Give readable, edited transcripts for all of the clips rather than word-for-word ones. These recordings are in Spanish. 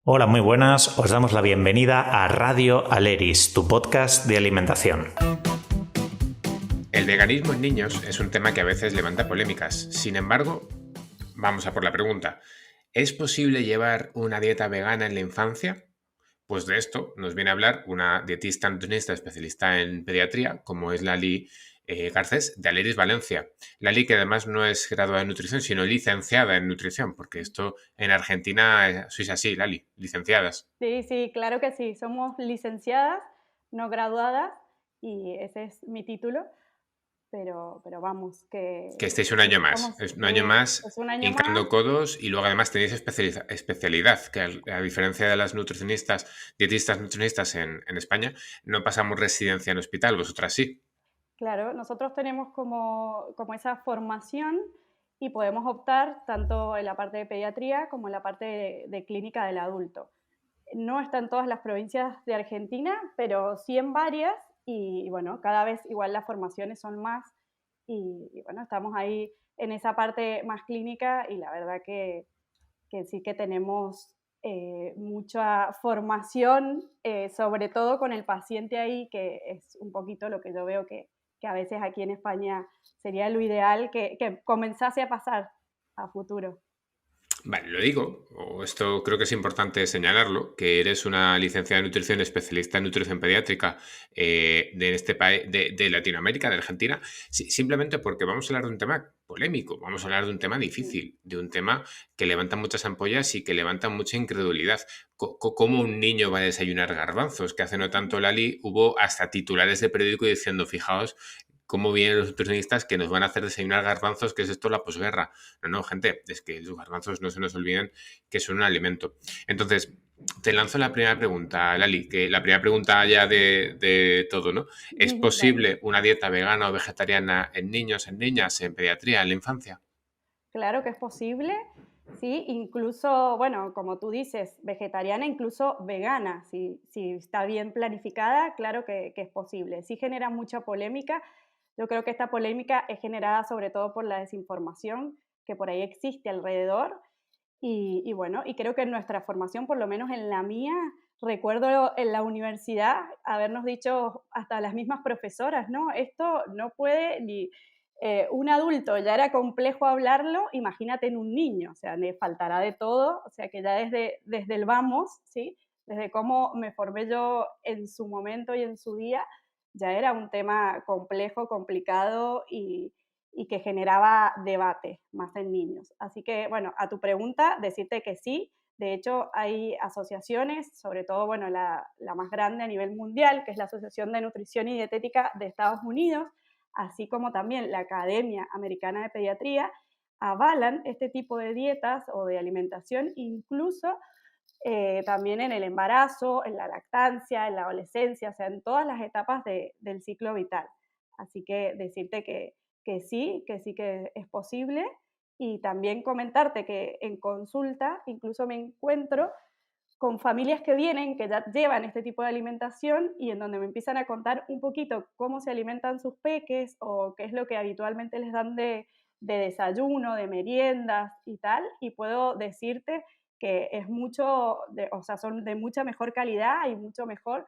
Hola, muy buenas. Os damos la bienvenida a Radio Aleris, tu podcast de alimentación. El veganismo en niños es un tema que a veces levanta polémicas. Sin embargo, vamos a por la pregunta. ¿Es posible llevar una dieta vegana en la infancia? Pues de esto nos viene a hablar una dietista nutricionista especialista en pediatría, como es Lali Garcés, de Aleris Valencia. Lali, que además no es graduada en nutrición, sino licenciada en nutrición, porque esto en Argentina sois así, Lali, licenciadas. Sí, claro que sí. Somos licenciadas, no graduadas, y ese es mi título, pero vamos, Que estéis un que año más, estamos, es un año más es un año más. hincando codos y luego además tenéis especialidad, que a diferencia de las nutricionistas, dietistas nutricionistas en España, no pasamos residencia en hospital, vosotras sí. Claro, nosotros tenemos como esa formación y podemos optar tanto en la parte de pediatría como en la parte de clínica del adulto. No está en todas las provincias de Argentina, pero sí en varias, y bueno, cada vez igual las formaciones son más, y bueno, estamos ahí en esa parte más clínica, y la verdad que sí que tenemos mucha formación, sobre todo con el paciente ahí, que es un poquito lo que yo veo que a veces aquí en España sería lo ideal que comenzase a pasar a futuro. Vale, lo digo, o esto creo que es importante señalarlo, que eres una licenciada en nutrición, especialista en nutrición pediátrica de este país, de Latinoamérica, de Argentina, simplemente porque vamos a hablar de un tema polémico, vamos a hablar de un tema difícil, de un tema que levanta muchas ampollas y que levanta mucha incredulidad. ¿Cómo un niño va a desayunar garbanzos? Que hace no tanto, Lali, hubo hasta titulares de periódico diciendo, fijaos, cómo vienen los nutricionistas que nos van a hacer desayunar garbanzos, que es esto la posguerra. No, gente, es que los garbanzos no se nos olviden que son un alimento. Entonces, te lanzo la primera pregunta, Lali, que la primera pregunta ya de todo, ¿no? ¿Es Vale. posible una dieta vegana o vegetariana en niños, en niñas, en pediatría, en la infancia? Claro que es posible, sí, incluso, bueno, como tú dices, vegetariana, incluso vegana, si está bien planificada, claro que es posible. Sí genera mucha polémica. Yo creo que esta polémica es generada sobre todo por la desinformación que por ahí existe alrededor. Y bueno, y creo que en nuestra formación, por lo menos en la mía, recuerdo en la universidad habernos dicho hasta las mismas profesoras, no, esto no puede ni un adulto, ya era complejo hablarlo, imagínate en un niño, o sea, le faltará de todo, o sea, que ya desde el vamos, ¿sí? Desde cómo me formé yo en su momento y en su día, ya era un tema complejo, complicado y que generaba debate más en niños. Así que, bueno, a tu pregunta, decirte que sí. De hecho, hay asociaciones, sobre todo, bueno, la más grande a nivel mundial, que es la Asociación de Nutrición y Dietética de Estados Unidos, así como también la Academia Americana de Pediatría, avalan este tipo de dietas o de alimentación, incluso también en el embarazo, en la lactancia, en la adolescencia, o sea, en todas las etapas del ciclo vital. Así que decirte que sí que es posible, y también comentarte que en consulta incluso me encuentro con familias que vienen, que ya llevan este tipo de alimentación y en donde me empiezan a contar un poquito cómo se alimentan sus peques o qué es lo que habitualmente les dan de desayuno, de meriendas y tal, y puedo decirte que es mucho, o sea, son de mucha mejor calidad y mucho mejor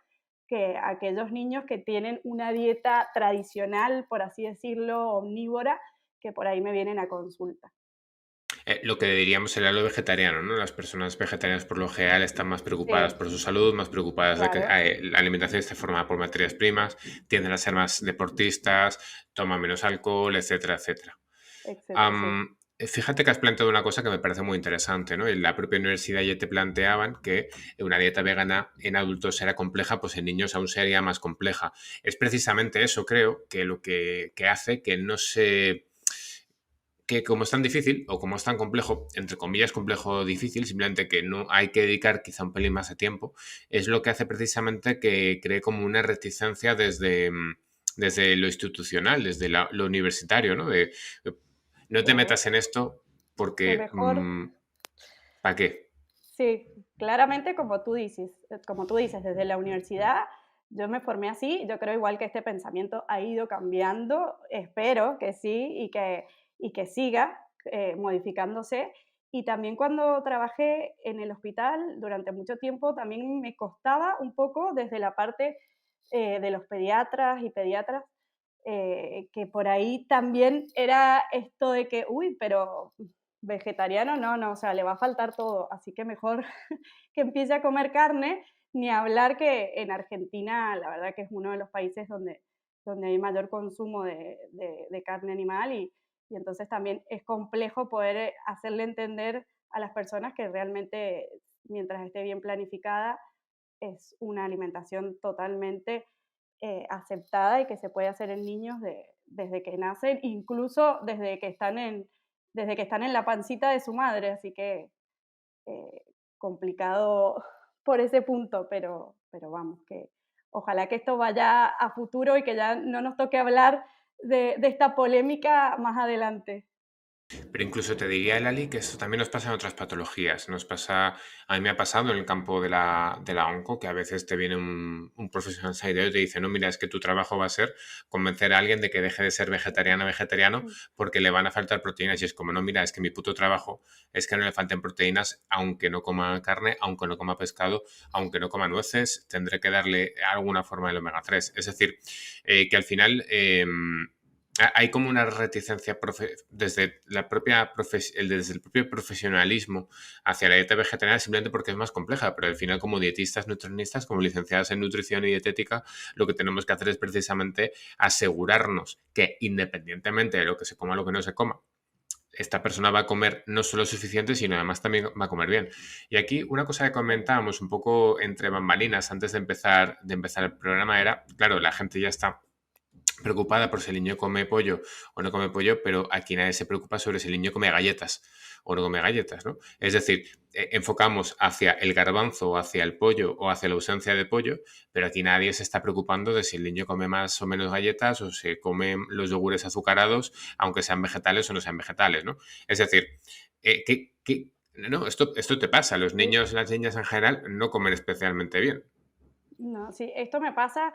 que aquellos niños que tienen una dieta tradicional, por así decirlo, omnívora, que por ahí me vienen a consulta. Lo que diríamos sería lo vegetariano, ¿no? Las personas vegetarianas por lo general están más preocupadas Sí, por su salud, más preocupadas de que claro, la alimentación esté formada por materias primas, tienden a ser más deportistas, toman menos alcohol, etcétera, etcétera. etcétera, sí. Fíjate que has planteado una cosa que me parece muy interesante, ¿no? En la propia universidad ya te planteaban que una dieta vegana en adultos era compleja, pues en niños aún sería más compleja. Es precisamente eso, creo, que lo que hace que no se que como es tan difícil o como es tan complejo, entre comillas complejo o difícil, simplemente que no hay que dedicar quizá un pelín más de tiempo, es lo que hace precisamente que cree como una reticencia desde lo institucional, desde lo universitario, ¿no? No te Claro, metas en esto que porque mejor. ¿para qué? Sí, claramente como tú dices, desde la universidad yo me formé así, yo creo igual que este pensamiento ha ido cambiando, espero que sí y que siga modificándose. Y también cuando trabajé en el hospital durante mucho tiempo, también me costaba un poco desde la parte de los pediatras y pediatras, que por ahí también era esto de que, uy, pero vegetariano no, no, o sea, le va a faltar todo, así que mejor que empiece a comer carne, ni hablar que en Argentina, la verdad que es uno de los países donde hay mayor consumo de carne animal y entonces también es complejo poder hacerle entender a las personas que realmente, mientras esté bien planificada, es una alimentación totalmente aceptada y que se puede hacer en niños desde que nacen, incluso desde que están en la pancita de su madre, así que eh, complicado por ese punto, pero vamos, que ojalá que esto vaya a futuro y que ya no nos toque hablar de esta polémica más adelante. Pero incluso te diría, Lali, que eso también nos pasa en otras patologías. Nos pasa, a mí me ha pasado en el campo de la onco, que a veces te viene un profesional sanitario y te dice, no, mira, es que tu trabajo va a ser convencer a alguien de que deje de ser vegetariana o vegetariano Mm. porque le van a faltar proteínas. Y es como, no, mira, es que mi puto trabajo es que no le falten proteínas, aunque no coma carne, aunque no coma pescado, aunque no coma nueces, tendré que darle alguna forma del omega 3. Es decir, que al final... hay como una reticencia desde desde el propio profesionalismo hacia la dieta vegetariana simplemente porque es más compleja, pero al final como dietistas, nutricionistas, como licenciadas en nutrición y dietética, lo que tenemos que hacer es precisamente asegurarnos que independientemente de lo que se coma o lo que no se coma, esta persona va a comer no solo suficiente, sino además también va a comer bien. Y aquí una cosa que comentábamos un poco entre bambalinas antes de empezar el programa era, claro, la gente ya está preocupada por si el niño come pollo o no come pollo, pero aquí nadie se preocupa sobre si el niño come galletas o no come galletas, ¿no? Es decir, enfocamos hacia el garbanzo o hacia el pollo o hacia la ausencia de pollo, pero aquí nadie se está preocupando de si el niño come más o menos galletas o si come los yogures azucarados, aunque sean vegetales o no sean vegetales, ¿no? Es decir, no, esto te pasa, los Sí. niños y las niñas en general no comen especialmente bien. No, sí, esto me pasa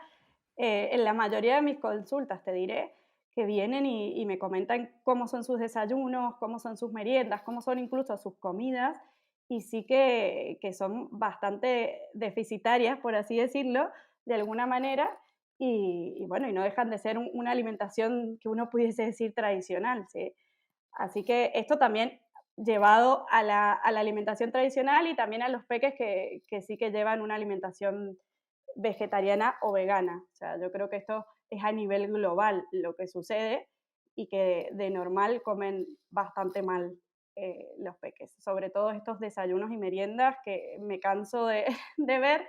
en la mayoría de mis consultas, te diré, que vienen y me comentan cómo son sus desayunos, cómo son sus meriendas, cómo son incluso sus comidas, y sí que son bastante deficitarias, por así decirlo, de alguna manera, y bueno, y no dejan de ser una alimentación que uno pudiese decir tradicional, ¿sí? Así que esto también llevado a la alimentación tradicional y también a los peques que sí que llevan una alimentación vegetariana o vegana. O sea, yo creo que esto es a nivel global lo que sucede y que de normal comen bastante mal los peques. Sobre todo estos desayunos y meriendas que me canso de, de ver,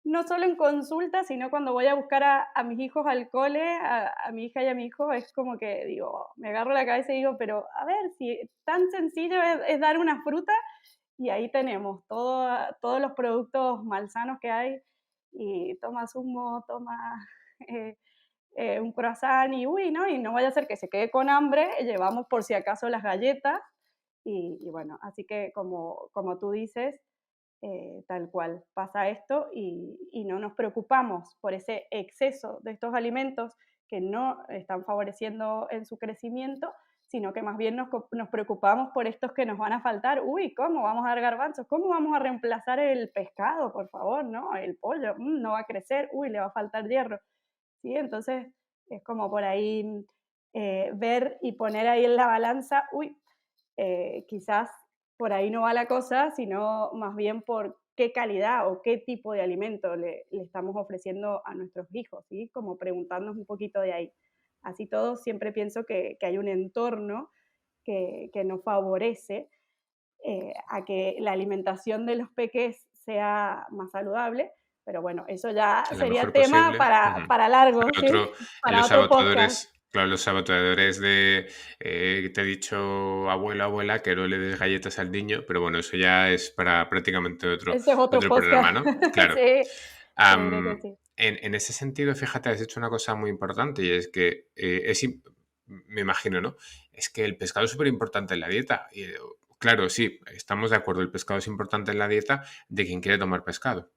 no solo en consulta, sino cuando voy a buscar a mis hijos al cole, a mi hija y a mi hijo, es como que digo, me agarro la cabeza y digo, pero a ver, si tan sencillo es dar una fruta y ahí tenemos todos los productos malsanos que hay y toma zumo, toma eh, un croissant y uy, ¿no? Y no vaya a ser que se quede con hambre, llevamos por si acaso las galletas y bueno, así que como tú dices, tal cual pasa esto y no nos preocupamos por ese exceso de estos alimentos que no están favoreciendo en su crecimiento, sino que más bien nos preocupamos por estos que nos van a faltar. Uy, ¿cómo vamos a dar garbanzos? ¿Cómo vamos a reemplazar el pescado, por favor? ¿No? El pollo, no va a crecer, uy, le va a faltar hierro. ¿Sí? Entonces es como por ahí ver y poner ahí en la balanza, uy, quizás por ahí no va la cosa, sino más bien por qué calidad o qué tipo de alimento le estamos ofreciendo a nuestros hijos, ¿sí? Como preguntarnos un poquito de ahí. Así todo, siempre pienso que hay un entorno que nos favorece a que la alimentación de los peques sea más saludable, pero bueno, eso ya Lo sería mejor tema posible. Ujú. para largo, Para ¿sí? otro, en Para los otro podcast. saboteadores, claro, los saboteadores de te he dicho abuela, abuela, que no le des galletas al niño, pero bueno, eso ya es para prácticamente otro, Ese es otro otro programa, podcast. ¿no? Claro. Sí, seguro que Am, sí. en ese sentido, fíjate, has dicho una cosa muy importante y es que me imagino, ¿no? Es que el pescado es súper importante en la dieta. Y, claro, sí, estamos de acuerdo, el pescado es importante en la dieta de quien quiere tomar pescado.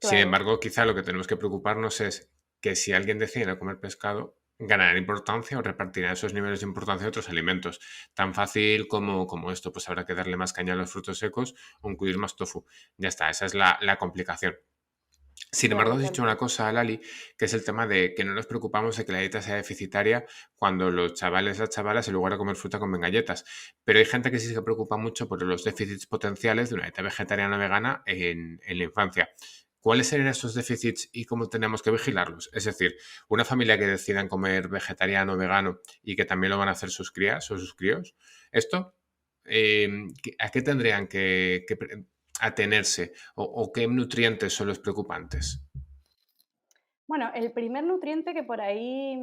Sin Claro. embargo, quizá lo que tenemos que preocuparnos es que si alguien decide no comer pescado, ganarán importancia o repartirán esos niveles de importancia a otros alimentos. Tan fácil como esto, pues habrá que darle más caña a los frutos secos o incluir más tofu. Ya está, esa es la complicación. Sin embargo, Claro, has tal dicho una cual. cosa, Lali, que es el tema de que no nos preocupamos de que la dieta sea deficitaria cuando los chavales, las chavalas, en lugar de comer fruta, comen galletas. Pero hay gente que sí se preocupa mucho por los déficits potenciales de una dieta vegetariana o vegana en la infancia. ¿Cuáles serían esos déficits y cómo tenemos que vigilarlos? Es decir, una familia que decidan comer vegetariano o vegano y que también lo van a hacer sus crías o sus críos, esto, ¿a qué tendrían que atenerse o qué nutrientes son los preocupantes? Bueno, el primer nutriente que por ahí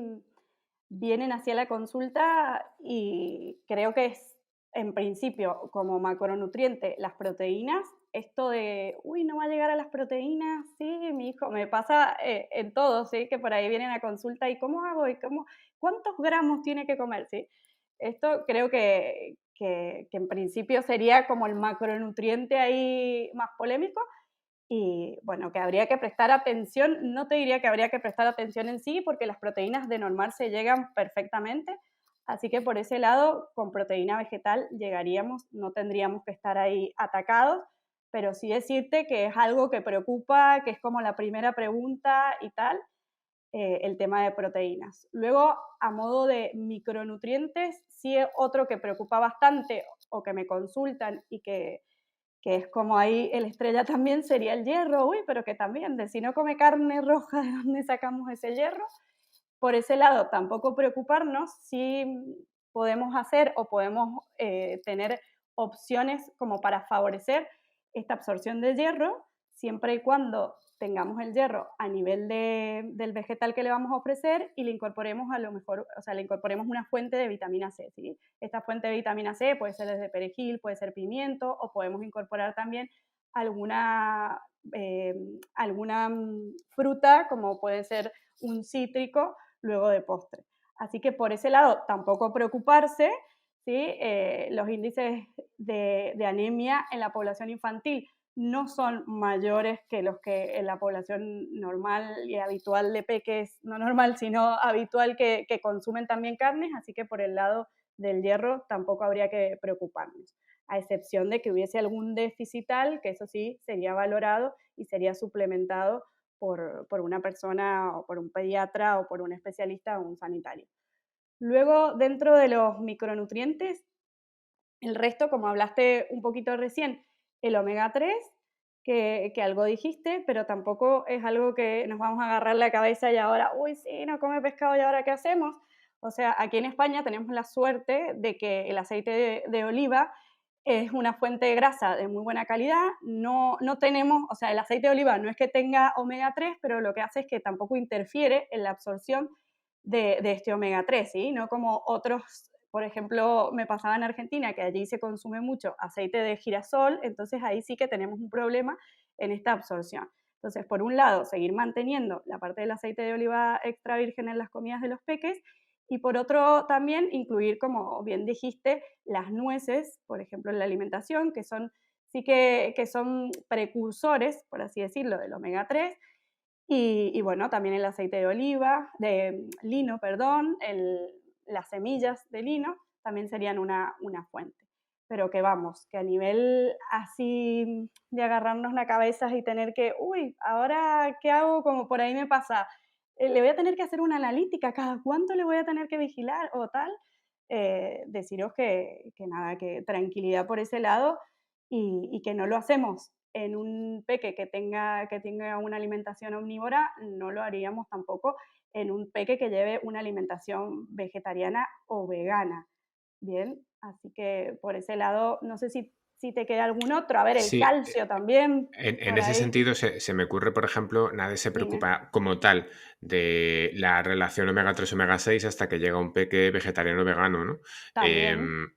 vienen hacia la consulta y creo que es, en principio, como macronutriente, las proteínas. Esto de, uy, no va a llegar a las proteínas, sí, mi hijo, me pasa en todo, ¿sí? Que por ahí vienen a consulta y cómo hago y cómo, cuántos gramos tiene que comer, ¿sí? Esto creo que en principio sería como el macronutriente ahí más polémico, y bueno, que habría que prestar atención, no te diría que habría que prestar atención en sí, porque las proteínas de normal se llegan perfectamente, así que por ese lado, con proteína vegetal llegaríamos, no tendríamos que estar ahí atacados, pero sí decirte que es algo que preocupa, que es como la primera pregunta y tal, el tema de proteínas. Luego, a modo de micronutrientes, sí es otro que preocupa bastante o que me consultan y que es como ahí el estrella también sería el hierro, uy, pero que también, de si no come carne roja, ¿de dónde sacamos ese hierro? Por ese lado, tampoco preocuparnos si podemos hacer o podemos tener opciones como para favorecer esta absorción de hierro, siempre y cuando tengamos el hierro a nivel del vegetal que le vamos a ofrecer y le incorporemos a lo mejor, o sea, le incorporemos una fuente de vitamina C, ¿sí? Esta fuente de vitamina C puede ser desde perejil, puede ser pimiento o podemos incorporar también alguna, eh, alguna fruta como puede ser un cítrico luego de postre. Así que por ese lado tampoco preocuparse, ¿sí? Los índices de anemia en la población infantil no son mayores que los que en la población normal y habitual de peques, no normal, sino habitual que consumen también carnes, así que por el lado del hierro tampoco habría que preocuparnos, a excepción de que hubiese algún déficital, que eso sí sería valorado y sería suplementado por una persona o por un pediatra o por un especialista o un sanitario. Luego, dentro de los micronutrientes, el resto, como hablaste un poquito recién, el omega 3, que algo dijiste, pero tampoco es algo que nos vamos a agarrar la cabeza y ahora, uy, sí, no come pescado y ahora qué hacemos. O sea, aquí en España tenemos la suerte de que el aceite de oliva es una fuente de grasa de muy buena calidad. No tenemos, o sea, el aceite de oliva no es que tenga omega 3, pero lo que hace es que tampoco interfiere en la absorción de este omega 3, ¿sí? No como otros, por ejemplo, me pasaba en Argentina, que allí se consume mucho aceite de girasol, entonces ahí sí que tenemos un problema en esta absorción. Entonces, por un lado, seguir manteniendo la parte del aceite de oliva extra virgen en las comidas de los peques, y por otro también incluir, como bien dijiste, las nueces, por ejemplo, en la alimentación, que son sí que son precursores, por así decirlo, del omega 3, y bueno, también el aceite de oliva, de lino, perdón, las semillas de lino también serían una fuente. Pero que vamos, que a nivel así de agarrarnos la cabeza y tener que, uy, ahora, ¿qué hago? Como por ahí me pasa, le voy a tener que hacer una analítica, ¿cada cuánto le voy a tener que vigilar o tal? Deciros que nada, que tranquilidad por ese lado y que no lo hacemos en un peque que tenga una alimentación omnívora, no lo haríamos tampoco en un peque que lleve una alimentación vegetariana o vegana. Bien, así que por ese lado, no sé si te queda algún otro. A ver, el Sí, calcio también, en por ese ahí, sentido se me ocurre, por ejemplo, nadie se dime, preocupa como tal de la relación omega 3 omega 6 hasta que llega un peque vegetariano vegano, ¿no? también,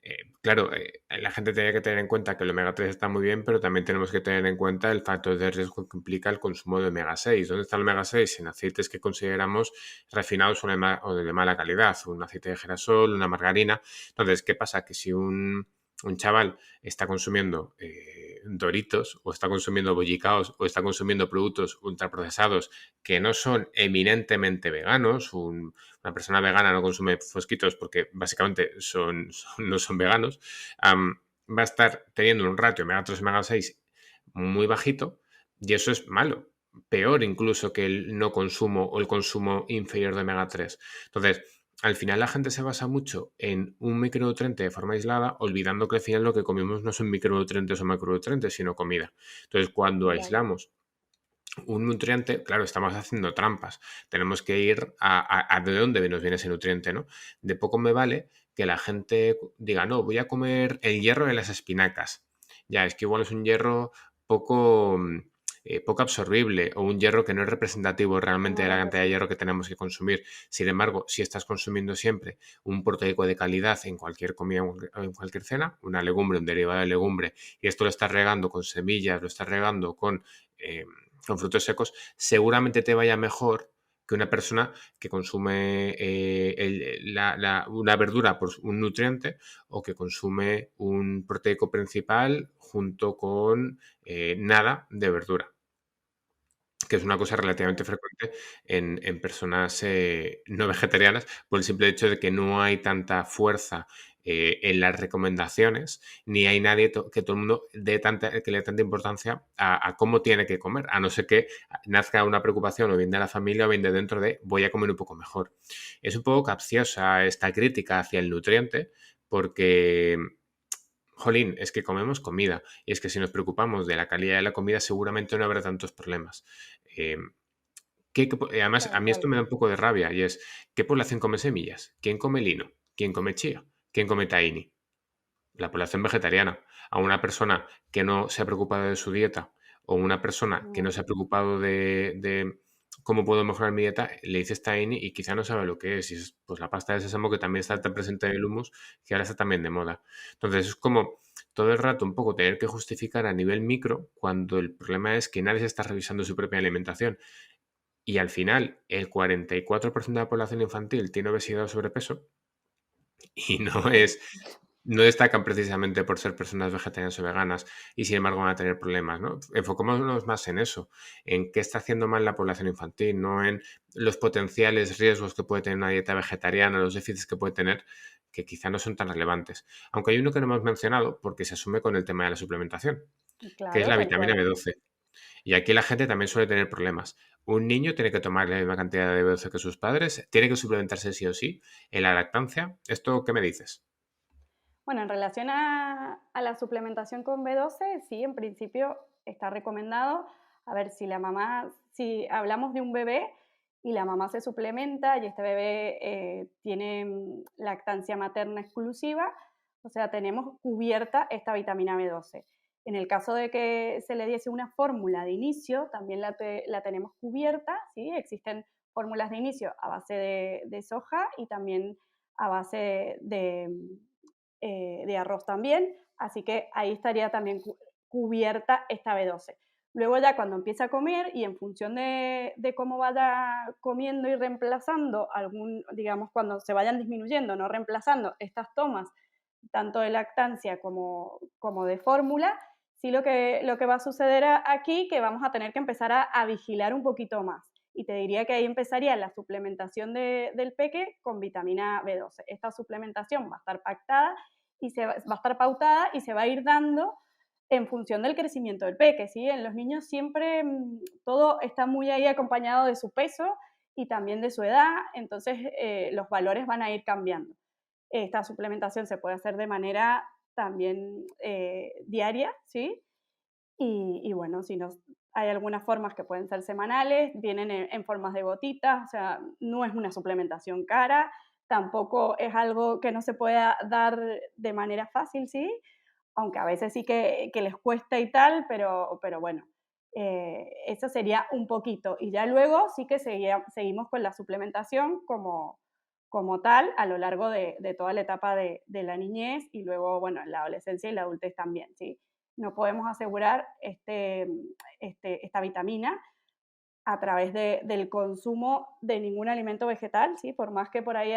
Em, claro, la gente tiene que tener en cuenta que el omega 3 está muy bien, pero también tenemos que tener en cuenta el factor de riesgo que implica el consumo de omega 6. ¿Dónde está el omega 6? En aceites que consideramos refinados o de mala calidad, un aceite de girasol, una margarina. Entonces, ¿qué pasa? Que si un un chaval está consumiendo Doritos o está consumiendo bollicaos o está consumiendo productos ultraprocesados que no son eminentemente veganos, una persona vegana no consume fosquitos porque básicamente no son veganos, va a estar teniendo un ratio omega 3 omega 6 muy bajito y eso es malo, peor incluso que el no consumo o el consumo inferior de omega 3. Entonces, al final la gente se basa mucho en un micronutriente de forma aislada, olvidando que al final lo que comemos no son micronutrientes o macronutrientes, sino comida. Entonces, cuando Claro. aislamos un nutriente, claro, estamos haciendo trampas. Tenemos que ir a de dónde nos viene ese nutriente, ¿no? De poco me vale que la gente diga, no, voy a comer el hierro de las espinacas. Ya, es que igual es un hierro poco, poco absorbible o un hierro que no es representativo realmente No de la cantidad de hierro representa. que tenemos que consumir. Sin embargo, si estás consumiendo siempre un proteico de calidad en cualquier comida o en cualquier cena, una legumbre, un derivado de legumbre, y esto lo estás regando con semillas, lo estás regando con frutos secos, seguramente te vaya mejor que una persona que consume una verdura por un nutriente o que consume un proteico principal junto con nada de verdura, que es una cosa relativamente frecuente en personas no vegetarianas por el simple hecho de que no hay tanta fuerza en las recomendaciones, ni hay nadie que todo el mundo que le dé tanta importancia a cómo tiene que comer, a no ser que nazca una preocupación o bien de la familia o bien de dentro de voy a comer un poco mejor. Es un poco capciosa esta crítica hacia el nutriente porque jolín, es que comemos comida y es que si nos preocupamos de la calidad de la comida seguramente no habrá tantos problemas. Eh, además, a Tal mí esto cual. me da un poco de rabia y es, ¿qué población come semillas? ¿Quién come lino? ¿Quién come chía? ¿Quién come tahini? La población vegetariana. A una persona que no se ha preocupado de su dieta o una persona que no No. se ha preocupado de cómo puedo mejorar mi dieta, le dices tahini y quizá no sabe lo que es. Y es pues la pasta de sésamo que también está tan presente en el hummus, que ahora está también de moda. Entonces es como todo el rato un poco tener que justificar a nivel micro cuando el problema es que nadie se está revisando su propia alimentación. Y al final, el 44% de la población infantil tiene obesidad o sobrepeso y Sí. no destacan precisamente por ser personas vegetarianas o veganas y sin embargo van a tener problemas, ¿no? Enfocémonos más en eso, en qué está haciendo mal la población infantil, no en los potenciales riesgos que puede tener una dieta vegetariana, los déficits que puede tener, que quizá no son tan relevantes. Aunque hay uno que no hemos mencionado porque se asume con el tema de la suplementación, que es Claro, la tal vitamina cual. B12. Y aquí la gente también suele tener problemas. Un niño tiene que tomar la misma cantidad de B12 que sus padres, tiene que suplementarse sí o sí. En la lactancia, ¿esto qué me dices? Bueno, en relación a la suplementación con B12, sí, en principio está recomendado. A ver, si la mamá, si hablamos de un bebé y la mamá se suplementa y este bebé tiene lactancia materna exclusiva, o sea, tenemos cubierta esta vitamina B12. En el caso de que se le diese una fórmula de inicio, también la tenemos cubierta, ¿sí? Existen fórmulas de inicio a base de soja y también a base de arroz también, así que ahí estaría también cubierta esta B12. Luego ya cuando empiece a comer y en función de cómo vaya comiendo y reemplazando digamos, cuando se vayan disminuyendo, no reemplazando estas tomas, tanto de lactancia como de fórmula, sí lo que va a suceder aquí, que vamos a tener que empezar a vigilar un poquito más. Y te diría que ahí empezaría la suplementación del peque con vitamina B12. Esta suplementación va a estar pactada y va a estar pautada y se va a ir dando en función del crecimiento del peque, ¿sí? En los niños siempre todo está muy ahí acompañado de su peso y también de su edad, entonces los valores van a ir cambiando. Esta suplementación se puede hacer de manera también diaria, ¿sí? Y bueno, si no, hay algunas formas que pueden ser semanales, vienen en formas de gotitas, o sea, no es una suplementación cara, tampoco es algo que no se pueda dar de manera fácil, ¿sí? Aunque a veces sí que les cuesta y tal, pero bueno, eso sería un poquito. Y ya luego sí que seguimos con la suplementación como tal a lo largo de toda la etapa de la niñez y luego, bueno, en la adolescencia y la adultez también, ¿sí? No podemos asegurar esta vitamina a través del consumo de ningún alimento vegetal, ¿sí? Por más que por ahí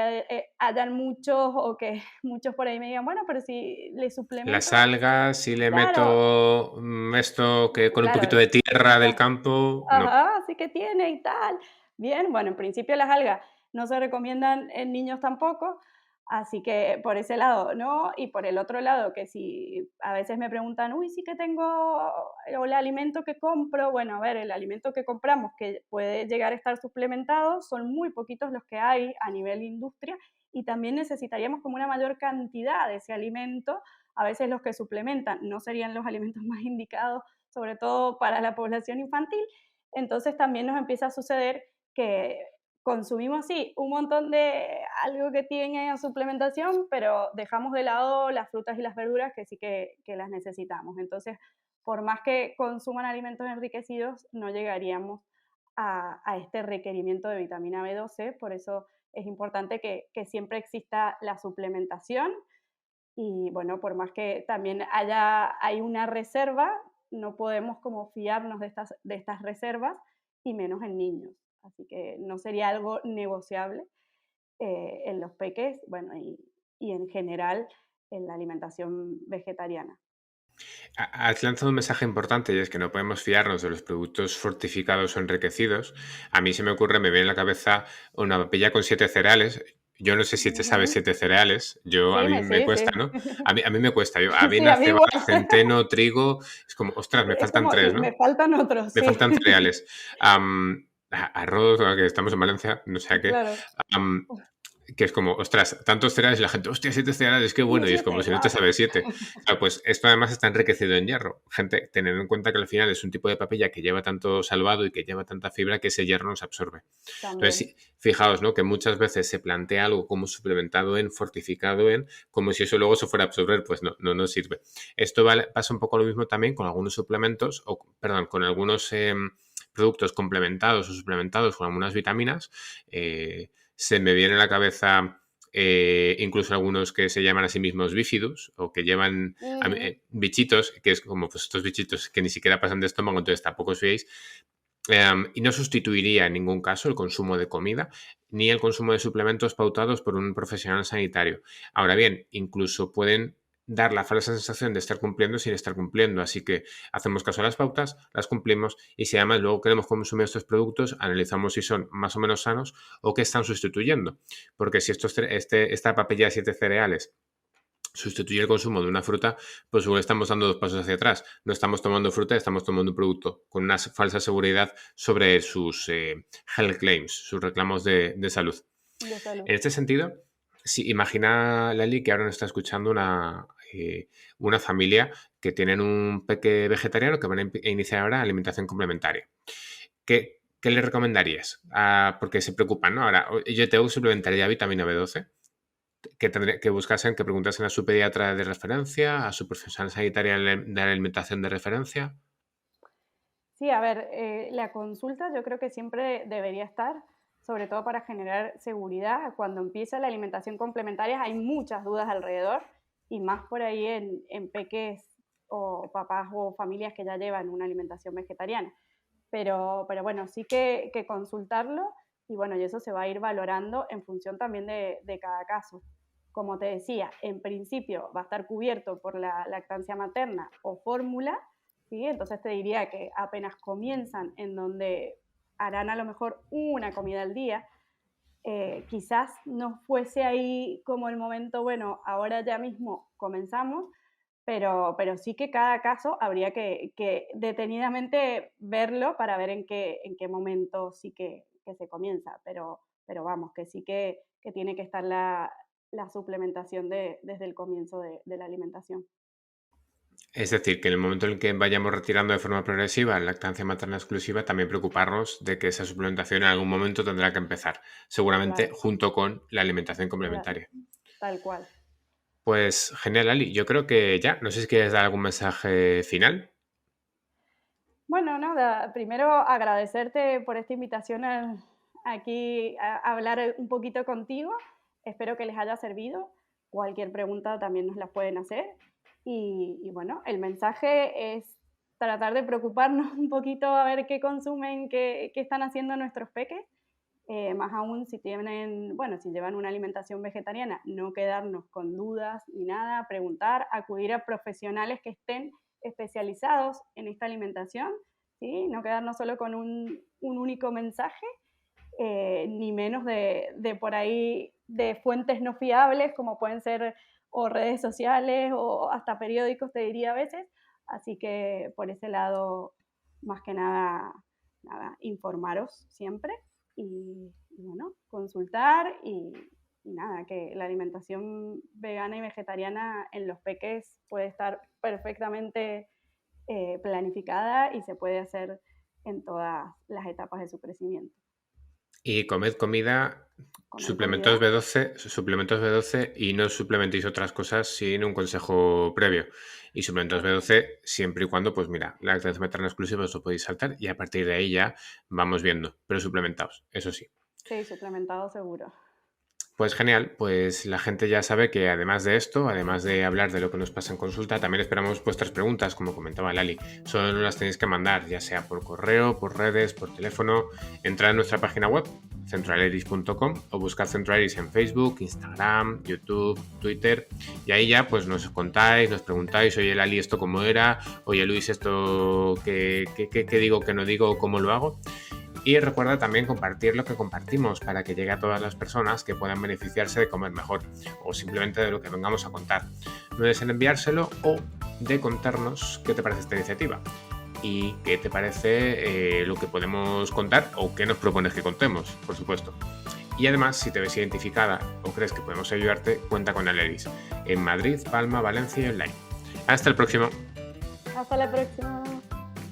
hayan muchos o que muchos por ahí me digan, bueno, pero si le Las suplemento, algas, si le claro, meto esto que con un poquito claro, de tierra del las campo, no. ajá, sí que tiene y tal. Bien, bueno, en principio las algas no se recomiendan en niños tampoco, así que por ese lado, ¿no? Y por el otro lado, que si a veces me preguntan, uy, sí que tengo, o el alimento que compro, bueno, a ver, el alimento que compramos que puede llegar a estar suplementado, son muy poquitos los que hay a nivel industria y también necesitaríamos como una mayor cantidad de ese alimento. A veces los que suplementan no serían los alimentos más indicados, sobre todo para la población infantil. Entonces también nos empieza a suceder que consumimos, sí, un montón de algo que tiene suplementación, pero dejamos de lado las frutas y las verduras que sí que las necesitamos. Entonces, por más que consuman alimentos enriquecidos, no llegaríamos a este requerimiento de vitamina B12. Por eso es importante que siempre exista la suplementación y bueno, por más que también hay una reserva, no podemos como fiarnos de estas reservas y menos en niños. Así que no sería algo negociable en los peques, bueno, y en general en la alimentación vegetariana. Has lanzado un mensaje importante y es que no podemos fiarnos de los productos fortificados o enriquecidos. A mí se me ocurre, me viene a la cabeza una papilla con 7 cereales. Yo no sé si te sabes Ujú. 7 cereales. A Sí, mí me sí, cuesta, sí. ¿no? A mí me cuesta. Yo, Sí, avena, a mí igual. cebada, centeno, trigo. Es como, ostras, me Es faltan como, tres, y ¿no? me faltan otros, Me sí. faltan cereales. Arroz, ahora que estamos en Valencia, no sé a qué. Claro. am, que es como, ostras, tantos cereales y la gente, hostia, 7 cereales, qué Como bueno. Y es como 7, si no te wow. sabes 7. Claro, pues esto además está enriquecido en hierro. Gente, tened en cuenta que al final es un tipo de papilla que lleva tanto salvado y que lleva tanta fibra que ese hierro no se absorbe. Entonces, También. sí, fijaos, ¿no? Que muchas veces se plantea algo como suplementado en, fortificado en, como si eso luego se fuera a absorber, pues no, no nos sirve. Esto pasa un poco lo mismo también con algunos suplementos, o perdón, con algunos productos complementados o suplementados con algunas vitaminas. Se me viene a la cabeza incluso algunos que se llaman a sí mismos bífidus o que llevan Ujú. bichitos, que es como pues estos bichitos que ni siquiera pasan de estómago, entonces tampoco os fiéis. Y no sustituiría en ningún caso el consumo de comida ni el consumo de suplementos pautados por un profesional sanitario. Ahora bien, incluso pueden dar la falsa sensación de estar cumpliendo sin estar cumpliendo. Así que hacemos caso a las pautas, las cumplimos y si además luego queremos consumir estos productos, analizamos si son más o menos sanos o qué están sustituyendo. Porque si esta papilla de 7 cereales sustituye el consumo de una fruta, pues igual estamos dando 2 pasos hacia atrás. No estamos tomando fruta, estamos tomando un producto con una falsa seguridad sobre sus health claims, sus reclamos de salud. De salud. En este sentido, si imagina, Lali, que ahora nos está escuchando una familia que tienen un peque vegetariano que van a iniciar ahora alimentación complementaria. ¿Qué le recomendarías? Porque se preocupan, ¿no? Ahora, yo tengo que suplementar ya vitamina B12 que buscasen, que preguntasen a su pediatra de referencia, a su profesional sanitaria de alimentación de referencia. Sí, a ver, la consulta yo creo que siempre debería estar, sobre todo para generar seguridad. Cuando empieza la alimentación complementaria hay muchas dudas alrededor y más por ahí en peques o papás o familias que ya llevan una alimentación vegetariana. Pero bueno, sí que consultarlo y bueno, y eso se va a ir valorando en función también de cada caso. Como te decía, en principio va a estar cubierto por la lactancia materna o fórmula, ¿sí? Entonces te diría que apenas comienzan en donde harán a lo mejor una comida al día, quizás no fuese ahí como el momento, bueno, ahora ya mismo comenzamos, pero sí que cada caso habría que detenidamente verlo para ver en qué momento sí que se comienza, pero vamos, que sí que tiene que estar la suplementación desde el comienzo de la alimentación. Es decir, que en el momento en el que vayamos retirando de forma progresiva la lactancia materna exclusiva, también preocuparnos de que esa suplementación en algún momento tendrá que empezar, seguramente Claro, junto con la alimentación claro, complementaria. tal cual. Pues genial, Ali. Yo creo que ya, no sé si quieres dar algún mensaje final. Bueno, nada, primero agradecerte por esta invitación aquí a hablar un poquito contigo. Espero que les haya servido. Cualquier pregunta también nos la pueden hacer. Y bueno, el mensaje es tratar de preocuparnos un poquito a ver qué consumen, qué están haciendo nuestros peques. Más aún si tienen, bueno, si llevan una alimentación vegetariana, no quedarnos con dudas ni nada, preguntar, acudir a profesionales que estén especializados en esta alimentación, ¿sí? No quedarnos solo con un único mensaje, ni menos de por ahí de fuentes no fiables como pueden ser o redes sociales o hasta periódicos, te diría a veces. Así que por ese lado, más que nada, informaros siempre y bueno, consultar y nada, que la alimentación vegana y vegetariana en los peques puede estar perfectamente planificada y se puede hacer en todas las etapas de su crecimiento. Y comed comida, suplementos B12 y no suplementéis otras cosas sin un consejo previo. Y suplementos B12 siempre y cuando, pues mira, la lactancia materna exclusiva os lo podéis saltar y a partir de ahí ya vamos viendo, pero suplementaos, eso sí. Sí, suplementado seguro. Pues genial, pues la gente ya sabe que además de esto, además de hablar de lo que nos pasa en consulta, también esperamos vuestras preguntas, como comentaba Lali. Solo nos las tenéis que mandar, ya sea por correo, por redes, por teléfono. Entrad en nuestra página web, centroaleris.com, o buscad Centroaleris en Facebook, Instagram, YouTube, Twitter, y ahí ya pues nos contáis, nos preguntáis, oye Lali, ¿esto cómo era? Oye Luis, ¿esto qué digo, qué no digo, cómo lo hago? Y recuerda también compartir lo que compartimos para que llegue a todas las personas que puedan beneficiarse de comer mejor o simplemente de lo que vengamos a contar. No dudes en enviárselo o de contarnos qué te parece esta iniciativa y qué te parece lo que podemos contar o qué nos propones que contemos, por supuesto. Y además, si te ves identificada o crees que podemos ayudarte, cuenta con Aleris en Madrid, Palma, Valencia y online. Hasta el próximo. Hasta la próxima.